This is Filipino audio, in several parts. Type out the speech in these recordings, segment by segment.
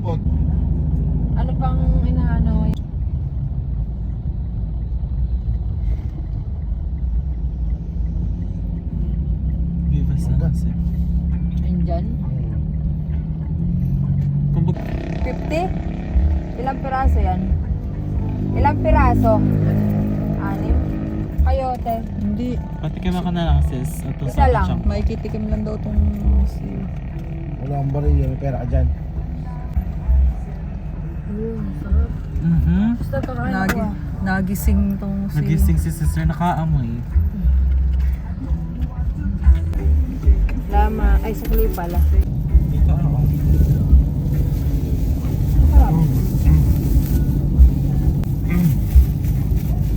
abot. Ano pang inaano? Give us an answer. Andyan? Kung 50? Ilang piraso yan? Ilang piraso? 6? Kayote? Hindi. patikim ka na lang sis. At Isa lang. May kitikim lang daw tong si... Wala ang baril, may pera ka dyan. Sarap. Basta kakain ako ah. Nagising tong si... Nagising si sister, nakaamoy. Lama. Ay, sakli pala. Dito ako.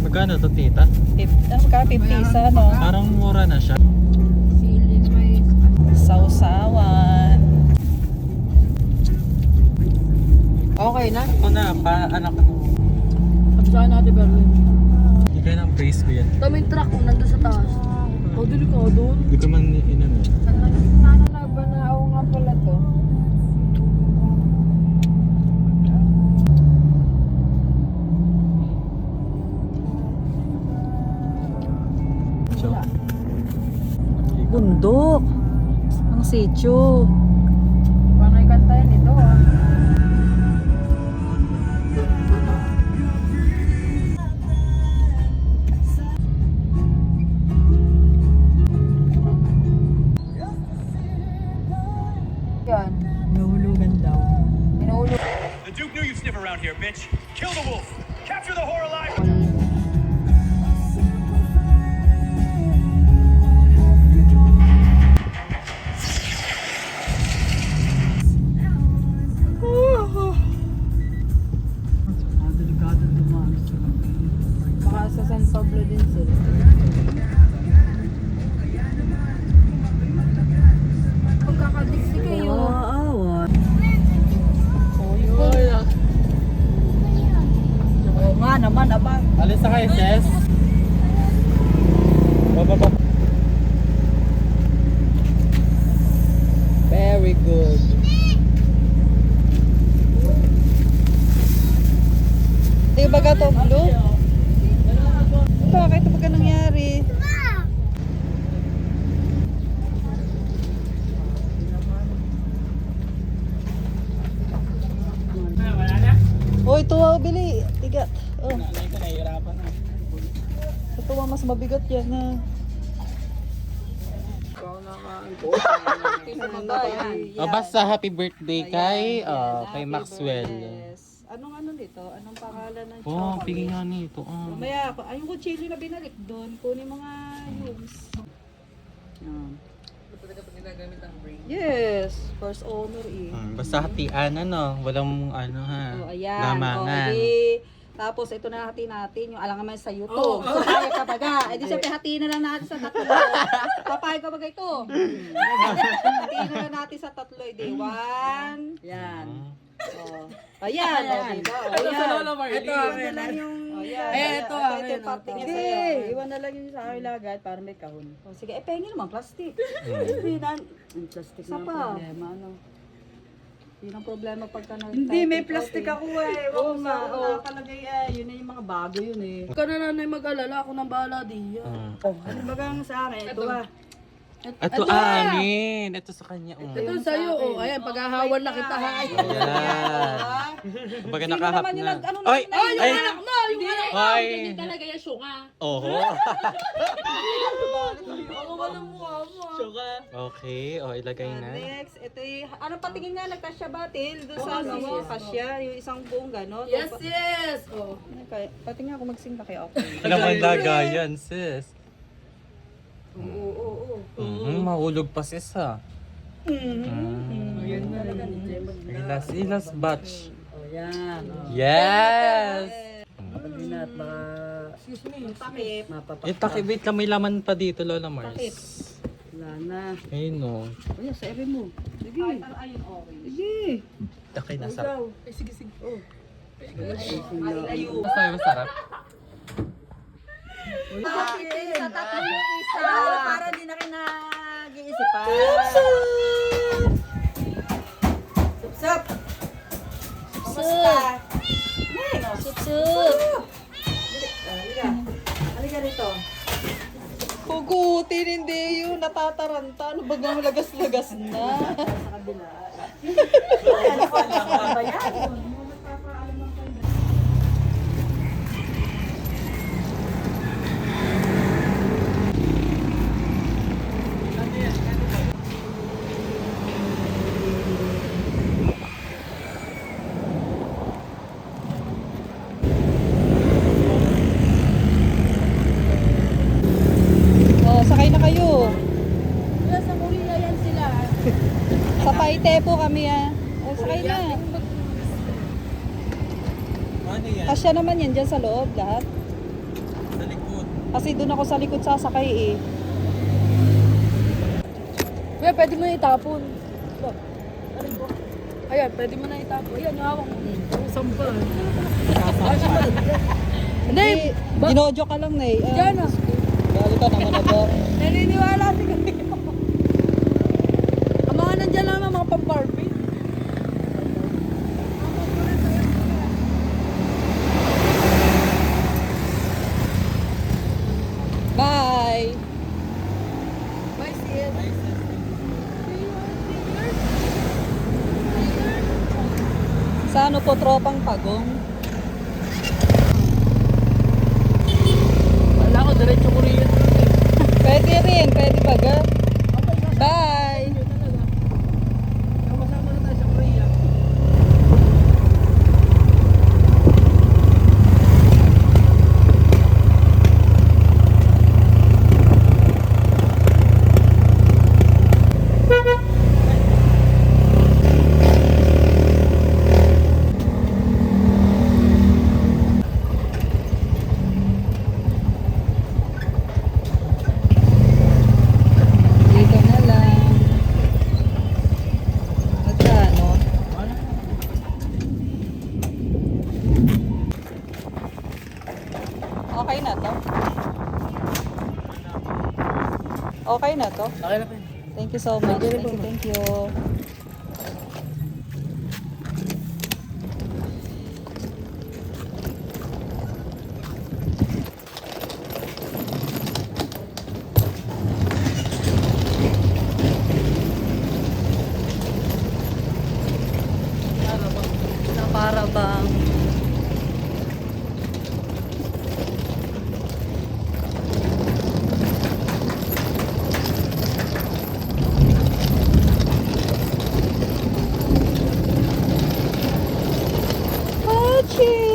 Magkano to tita? 50 sa ano? Parang mura na siya. Sili na may... Sausawan. Okay na? Ito na, anak ko. Sabi saan natin Berlin? Hindi kayo ng praise ko yan. Ito may truck kung nandun sa taas. Oh, delikado. Hindi ko man inano. Ano na ba na? Oo nga pala to. So, Bundok. Ang sityo. Paano ikantayan ito ah? Yan. Nahulugan daw. Inuulo. The Duke knew you'd sniff around here, bitch. Kill the wolf. Capture the whore alive. Delikado dumaan sa gabi. Baka sa San Pablo din sila. Pagkakadiksi kayo. Aawat. Oo nga naman, abang. alis na kayo sis. Bababa. Very good. Di ba ka to, Blue? Bakit? Ano ba nangyari? Oh, ito bili. Tigat. Oh. Ito mas mabigat yan na. Basta happy birthday kay Happy Maxwell. birthdays. Anong ano nito? Anong pangalan ng Oh, chocolate? piging nga nito. Mamaya, yung kutsilyo na binalik doon, kunin mga yums. Yan. Yes, first owner eh. Basta hatian walang ano ha. Oh, ayan. Lamangan. Tapos ito na hati natin, yung alangan man sa YouTube. So, kaya ka baga. Eh di siyempre hatiin na lang natin sa tatlo. Papayag ka baga ito. Hatiin na lang natin sa tatlo. Di 1. Yan. Oh. Ayan. Diba? Ito sa Lola Ayan. Marley. Ito na lang yung... Ayan. ito yung parte niya sa'yo. Iwan na lang yun sa akin lagad para may kahon. Oh, sige, pengi naman, plastic. Plastic na problema, ano. Yun ang problema pagka hindi, may plastic ako eh. Oo nga, nakalagay yun na yung mga bago yun eh. Huwag ka na nanay mag-alala, ako nang bahala diyan. Ano bagang sa akin? Ito ba? Ito anin. Ito sa kanya. Ito sa'yo, oh. Ayan, paghahawan na kita ha. Ayan. Kumbaga Sino nakahap naman yung na. ano Ay! na Yung anak mo! Yung anak mo! Ay! Ganyan talaga yung syunga. Oho. Ako walang mukha mo. Okay, ilagay na. Next, ito yung, ano patingin nga, nagkasya ba, Til? Doon sa kasya, yung isang buong gano'n. Yes, yes! Oh. Patingin ako magsing na kaya okay. Alam mo ang lagayan, sis. Oo. Mahulog pa sis ha. Yan na lang. Ilas batch. O yan. Yes! Pag-inat, baka... Excuse me, takip. Takibit ka, may laman pa dito, Lola Mars. Wala na. Ayun no. O yan, sa ere mo. Sige. Ayun, okay. Sige. Takay na sarap. Sige. Oh. Masarap. Sa tatlo yung isa. Para di na kayo nag-iisipan. Sup! Basta. Sup. Halika rito. Hugutin, hindi yun. Natataranta. Ano bagang lagas-lagas na. Sa kabila. Ano ba yan? Oh, sakay na kayo. Wala sa Korea yan sila. Sa Paite po kami ah. Oh, sakay na. Ano yan? Kasya naman yan dyan sa loob lahat. Sa likod. Kasi doon ako sa likod sasakay eh. Kuya, pwede mo na itapon. Ba? Alin po? Ayan, pwede mo na itapon. Ayan, yung hawak mo. Sampal. Hindi, ginodyo ka lang na eh. Diyan ah. Gali ka naman na ba? Naniniwala si kayo. Ang mga nandyan lang mga pang-Barbie. Bye! Bye, sis. Sa ano po, tropang pagong? Wala ko, diretso Korea. Pwede rin, pwede baga. Bye! Kasama na tayo sa Korea. Dito na lang. Magkano? Okay na to? Okay na to? Okay na pa. Thank you so much. Thank you. Para bang Hachi!